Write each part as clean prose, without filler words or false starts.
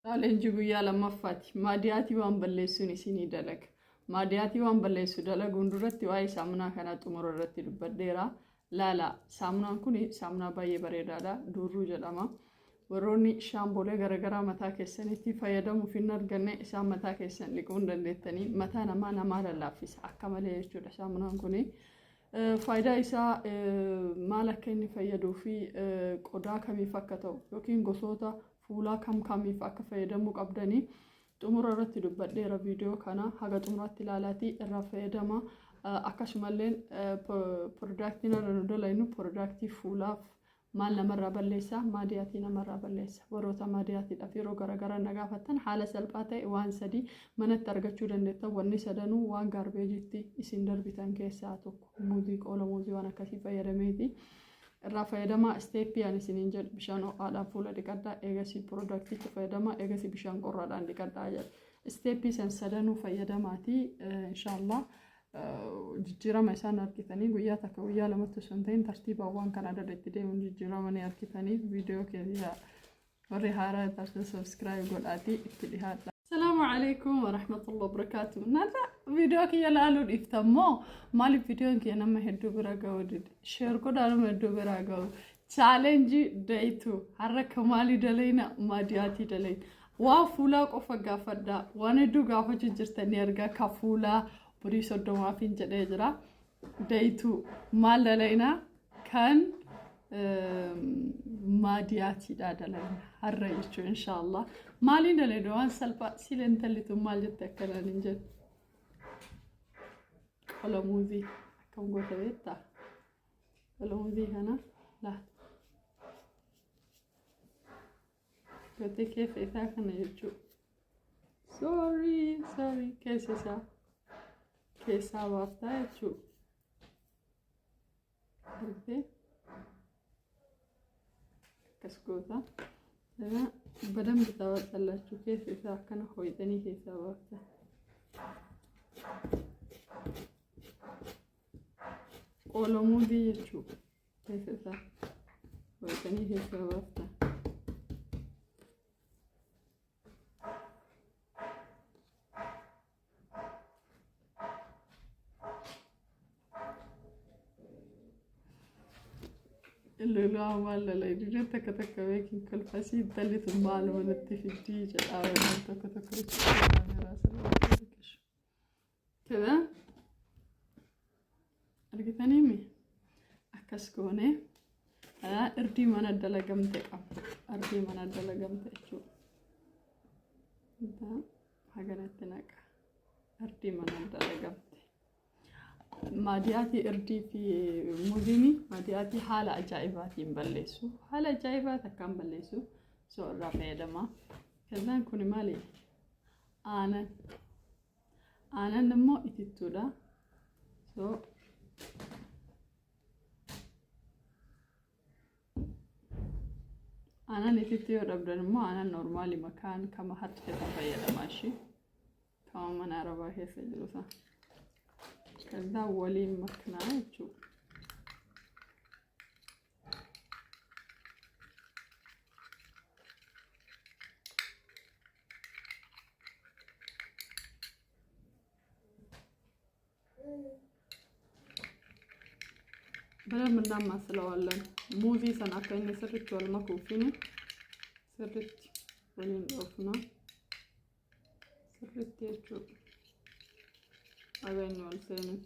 Challenge guyyaa lammaffaati. Maadiyaatii waan balleessuun isinii dalaga. Maadiyaatii waan balleessu dalaguun duratti waa'ee saamunaa kanaa xumura irratti dubbadheera. Laala saamunaan kun saamunaa baay'ee bareedaadha. Durruu jedhama. Warroonni shaamboolee garaagaraa mataa keessanitti fayyadamuuf hin arganne isaan mataa keessan dhiquu hin dandeettanii mataa namaa lallaaffisa akka malee jechuudha. Saamunaan kun faayidaa isaa maal akka inni fayyaduu fi qodaa kamiif akka ta'u yookiin gosoota fuulaa kamiif akka fayyadamuu qabdanii xumura irratti dubbadheera viidiyoo kana haga xumuraatti ilaalaatii irraa fayyadama. Akkasumallee piroodaaktiin irra nu dalaynu piroodaaktii fuulaaf maal namarraa balleessa maadiyaatii namarraa balleessa. Warroota maadiyaatiidhaaf yeroo garaagaraa na gaafattan haala salphaa ta'e waan sadii manatti argachuu dandeettan. Wanni sadanuu waan gaarbeejitti isin darbitan keessaa tokko muuzii qola muuzii waan akkasii fayyadameeti. Irraa fayyadamaa isteeppiyaan isiniin jedhu bishaan ho'aadhaan fuula dhiqadhaa eegasii piroodaaktiitti fayyadamaa eegasii bishaan qorraadhaan dhiqadhaa jedha. Isteeppii san sadanuu fayyadamaatii inshaallah jijjiirama isaan argitanii guyyaa takka guyyaa lamatti osoo hin ta'in tartiibaan waan kana adda itti deemuun jijjiirama ni argitanii viidiyoo keessa warri haaraa taasisu subscribe godhaatii itti dhihaadha. Assalamu alaikum wa rahmatullahi wa barakatuh. Nada video kiyya laaluu dhiiftammoo maaliif viidiyoon kiyya nama hedduu bira ga'uu dide share godhaa nama hedduu bira ga'u challenge dayitu harka maalii dalayna maadiyaatii dalayna waa fuulaa qofa gaafadhaa waan hedduu gaafachuu jirtanii argaa ka fuulaa burii soddomaafiin jedhee jira dayitu maal dalayna kan maadiyaatiidha dalayna har'a jechuun inshaallah maaliin dalayna waan salphaa sileen tallitu maal jette akkanaan hin jedhu qola muuzii akkam goota beektaa qola muuzii kana laata gootee keessa isaa kana jechuudha. Sorry keessa isaa keessaa baaftaa jechuudha. Argitee akkas goota. Badaan bitaa waxxallachuu keessa isaa akkana ho'itanii keessaa baaftaa. Qola muuzii jechuudha. Keessa isaa ho'itanii keessaa baaftaa. Lulaa maal lalaa takka beekin kolfasii tallitu maal walatti fiddii jedhaa tokko kaameraa sirriitti dhiqishu. Kada argitaniimi akkas goone irdii mana dalagamte qabna. Irdii mana dalagamte jechuudha. Haganatti naqa irdii mana dalagamte. Maadiyaatii irdii fi muuzii maadiyaatii haala ajaa'ibaatiin balleessu. Haala ajaa'ibaa takkaan balleessu soo irraa fayyadama. Kazaan kun maali? Aanan. Aanan immoo itittuudha. Soo aanan itittuu yoo dhabdan immoo aanan noormaali makaan kama harkisa fayyadamaa ishee kama mana arabaa keessa jiru sana. ከዛ ወሊም መክናቹ በደንብ እናማስለዋለን። ሙዚ ሰናከኝ ስርጭ ወልመኩፊን ስርጭ ወሊም ኦፍና ስርጭ የቹ አገኘዋል ሰነች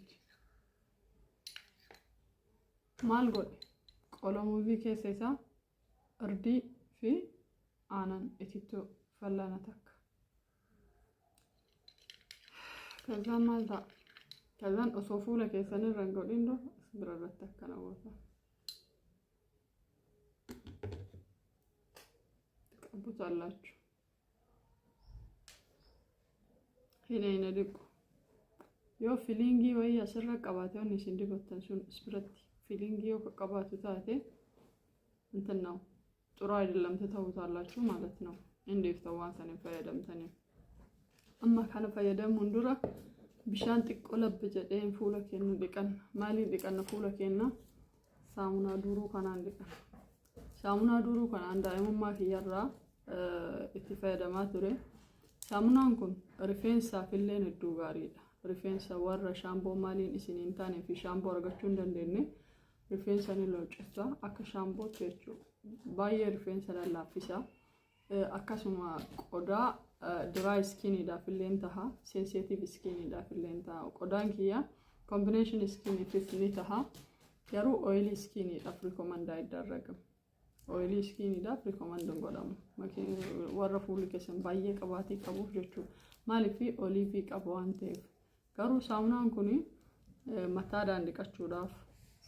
ማልጎድ ቆሎ ሙዚ ከሰሳ እርዲ ፊ አናን እቲቶ ፈላናታክ ከዛን ማልታ ከዛን ኦሶፉ ለከሰን ረንጎዲንዶ ብረረተክ ከናወታ ተቀቡታላችሁ ሄኔ ነድቁ yoo fiilingii wayii asirra qabaatee onni isin dibattan sun isbiratti fiilingii yoo qabaatu taate እንተናው ጥሩ አይደለም ተተውታላችሁ ማለት ነው። እንዴት ተዋን ሰነ ፈየደምተኒ አማ ካነ ፈየደም እንዱራ ቢሻን ጥቆለብ ጀደን ፉለ ከነ ዲቀን ማሊ ዲቀን ፉለ ከነ ሳሙና ዱሩ ካና ዲቀን ሳሙና ዱሩ ካና አንዳይሙማ ከየራ itti fayyadamaa ture. Saamunaan kun rifeensaaf illee hedduu gaariidha. Rifeensa warra shaamboo maaliin isiniin taanee fi shaamboo argachuu hin dandeenye rifeensa ni loocisa akka shaambootti jechuudha. Baay'ee rifeensa lallaaffisa. Akkasuma qodaa dry skiniidhaaf illee taha, sensitive skiniidhaaf illee taha. Qodaan kiyya combination skiniifis ni taha. Garuu oily skiniidhaaf recommend idarragam. Oily skiniidhaaf recommend godhamu. Warra fuulli keessan baay'ee qabaatii qabuuf jechuudha. Maaliif oliivii qabu waan ta'eef. Garuu saamunaan kun mataadhaan dhiqachuudhaaf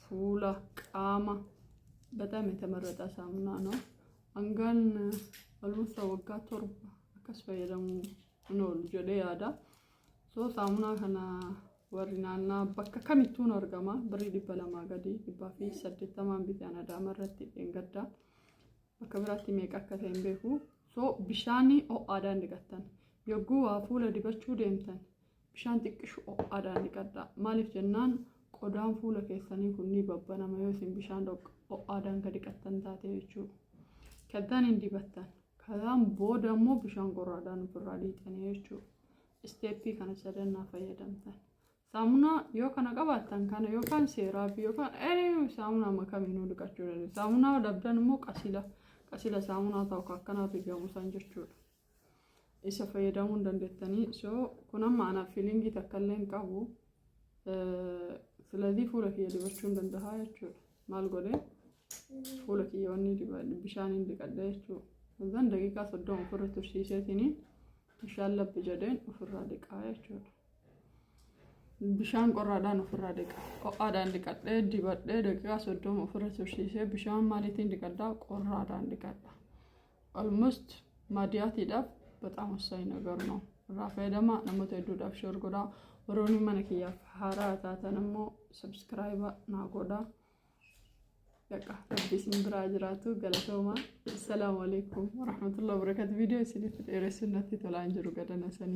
fuula qaama በጣም የተመረጠ ሳሙና ነው። አንጋን አልሙሳ ወጋ ቶርባ አከስ ፈየደሙ ነው ልጅ ያዳ ሶ ሳሙና ከና ወሪናና በከ ከሚቱን አርጋማ ብሪ ዲበለማ ገዲ ዲባፊ ሰደተማን ቢታና ዳመረት እንገዳ በከብራት የሚያቀከተ እንበሁ ሶ ቢሻኒ ኦ አዳን ድቀተን የጉ አፉለ ዲበቹ ደምተን ቢሻን ጥቅሽ ኦ አዳን ድቀዳ ማሊፍ ጀናን ቆዳን ፉለ ከሰኒ ኩኒ በበና ማዮሲን ቢሻን ዶቅ ኦ አዳን ከድቀተን ታቴቹ ከዳን እንዲበተን ከዛም ቦደሞ ቢሻን ቆራዳን ፍራዲ ተኔቹ ስቴፒ ከነሰደና ፈየደምተን ሳሙና ዮ ከነቀባተን ከነ ዮ ካን ሴራፒ ዮ ካን ሳሙና መካሚኑ ድቃቹ ሳሙና ደብደንሞ ቀሲላ ሳሙና ታው ካከናቱ ይገሙሳን ጀቹ ኢሰ ፈየደሙ እንደንደተኒ ሶ ኩናማ አና ፊሊንግ ተከለን ቀቡ ስለዚህ ፉለክ የዲበቹ እንደንደሃ ያቹ ማልጎዴ ፉለክ የወኒ ቢሻን እንዲቀዳያቹ እዛን ደቂቃ ሰደው ፍረቱ ሲሰቲኒ ይሻለብ ጀደን ፍራ ደቂቃያቹ ቢሻን ቆራዳን ፍራ ደቂቃ ኦአዳ እንዲቀዳ ዲበደ ደቂቃ ሰደው ፍረቱ ሲሰ ቢሻን ማለት እንዲቀዳ ቆራዳ እንዲቀዳ ኦልሞስት ማዲያት ይዳፍ በጣም ወሳኝ ነገር ነው። ራፋይ ደማ ነመተ ዱዳፍ ሾርጎዳ ወሮኒ ማነኪያ ሐራታ ተነሞ ሰብስክራይብ ናጎዳ በቃ ረቢስም ብራጅራቱ ገለተውማ ሰላም አለይኩም ወራህመቱላሂ ወበረካቱ ቪዲዮ ሲሊፍ ኤረስነቲ ተላንጀሩ ገደነሰኒ